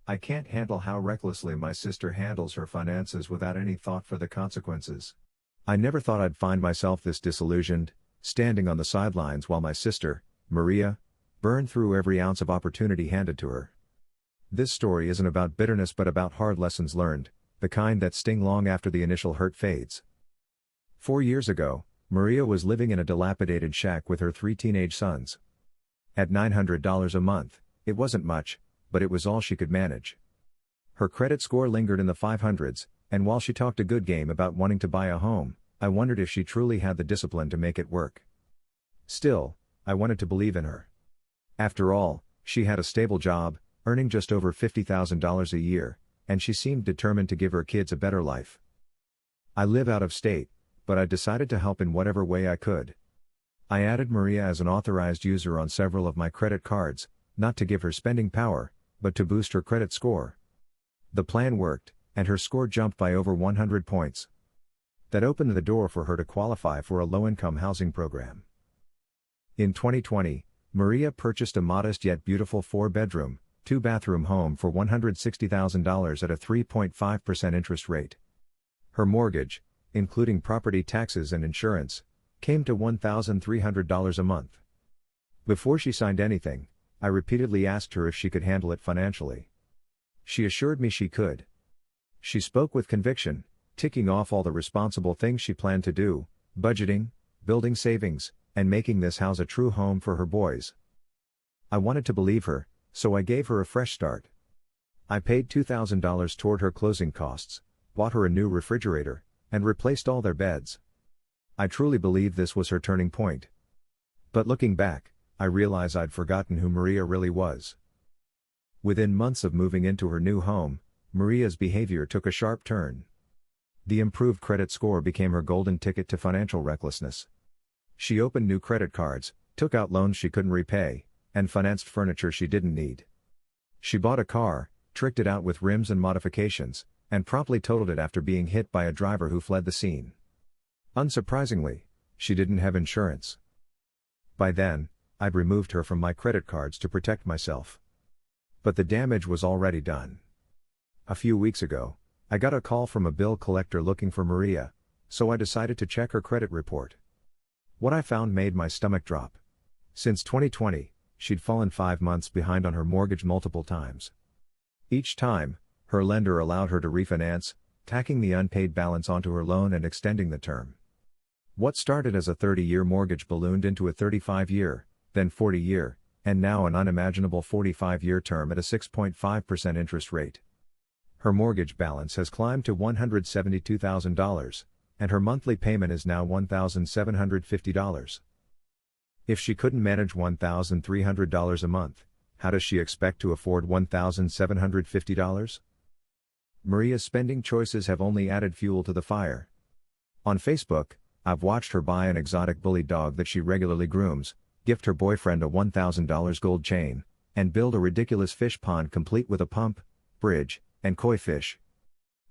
I can't handle how recklessly my sister handles her finances without any thought for the consequences. I never thought I'd find myself this disillusioned, standing on the sidelines while my sister, Maria, burned through every ounce of opportunity handed to her. This story isn't about bitterness but about hard lessons learned, the kind that sting long after the initial hurt fades. 4 years ago, Maria was living in a dilapidated shack with her 3 teenage sons. At $900 a month, it wasn't much, but it was all she could manage. Her credit score lingered in the 500s, and while she talked a good game about wanting to buy a home, I wondered if she truly had the discipline to make it work. Still, I wanted to believe in her. After all, she had a stable job, earning just over $50,000 a year, and she seemed determined to give her kids a better life. I live out of state, but I decided to help in whatever way I could. I added Maria as an authorized user on several of my credit cards, not to give her spending power, but to boost her credit score. The plan worked, and her score jumped by over 100 points. That opened the door for her to qualify for a low-income housing program. In 2020, Maria purchased a modest yet beautiful 4-bedroom, 2-bathroom home for $160,000 at a 3.5% interest rate. Her mortgage, including property taxes and insurance, came to $1,300 a month. Before she signed anything, I repeatedly asked her if she could handle it financially. She assured me she could. She spoke with conviction, ticking off all the responsible things she planned to do: budgeting, building savings, and making this house a true home for her boys. I wanted to believe her, so I gave her a fresh start. I paid $2,000 toward her closing costs, bought her a new refrigerator, and replaced all their beds. I truly believed this was her turning point. But looking back, I realize I'd forgotten who Maria really was. Within months of moving into her new home, Maria's behavior took a sharp turn. The improved credit score became her golden ticket to financial recklessness. She opened new credit cards, took out loans she couldn't repay, and financed furniture she didn't need. She bought a car, tricked it out with rims and modifications, and promptly totaled it after being hit by a driver who fled the scene. Unsurprisingly, she didn't have insurance. By then, I'd removed her from my credit cards to protect myself. But the damage was already done. A few weeks ago, I got a call from a bill collector looking for Maria, so I decided to check her credit report. What I found made my stomach drop. Since 2020, she'd fallen 5 months behind on her mortgage multiple times. Each time, her lender allowed her to refinance, tacking the unpaid balance onto her loan and extending the term. What started as a 30-year mortgage ballooned into a 35-year, then 40-year, and now an unimaginable 45-year term at a 6.5% interest rate. Her mortgage balance has climbed to $172,000, and her monthly payment is now $1,750. If she couldn't manage $1,300 a month, how does she expect to afford $1,750? Maria's spending choices have only added fuel to the fire. On Facebook, I've watched her buy an exotic bully dog that she regularly grooms, gift her boyfriend a $1,000 gold chain, and build a ridiculous fish pond complete with a pump, bridge, and koi fish.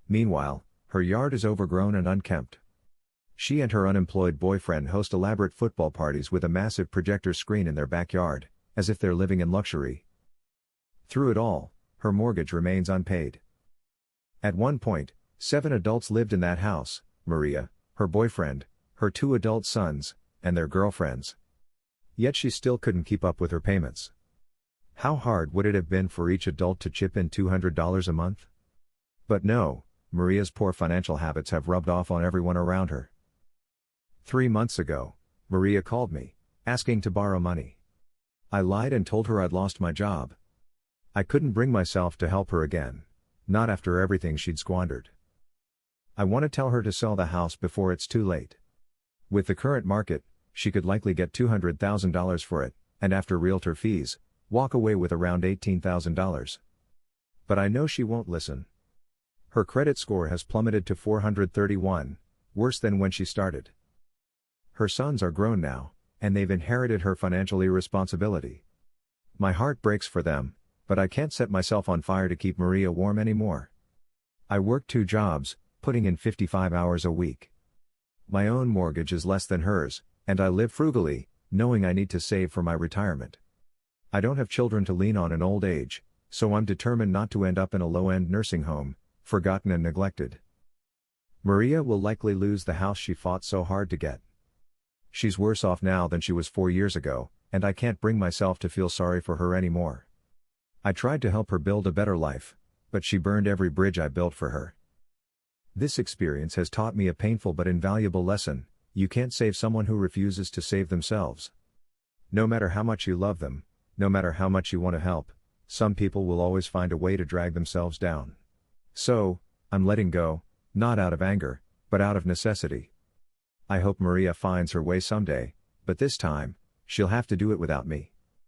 Meanwhile, her yard is overgrown and unkempt. She and her unemployed boyfriend host elaborate football parties with a massive projector screen in their backyard, as if they're living in luxury. Through it all, her mortgage remains unpaid. At one point, 7 adults lived in that house: Maria, her boyfriend, her 2 adult sons, and their girlfriends. Yet she still couldn't keep up with her payments. How hard would it have been for each adult to chip in $200 a month? But no, Maria's poor financial habits have rubbed off on everyone around her. 3 months ago, Maria called me, asking to borrow money. I lied and told her I'd lost my job. I couldn't bring myself to help her again, not after everything she'd squandered. I want to tell her to sell the house before it's too late. With the current market, she could likely get $200,000 for it, and after realtor fees, walk away with around $18,000. But I know she won't listen. Her credit score has plummeted to 431, worse than when she started. Her sons are grown now, and they've inherited her financial irresponsibility. My heart breaks for them, but I can't set myself on fire to keep Maria warm anymore. I work 2 jobs, putting in 55 hours a week. My own mortgage is less than hers, and I live frugally, knowing I need to save for my retirement. I don't have children to lean on in old age, So I'm determined not to end up in a low-end nursing home, forgotten and neglected. Maria will likely lose the house she fought so hard to get. She's worse off now than she was 4 years ago, and I can't bring myself to feel sorry for her anymore. I tried to help her build a better life, but she burned every bridge I built for her. This experience has taught me a painful but invaluable lesson: you can't save someone who refuses to save themselves. No matter how much you love them, no matter how much you want to help, some people will always find a way to drag themselves down. So, I'm letting go, not out of anger, but out of necessity. I hope Maria finds her way someday, but this time, she'll have to do it without me.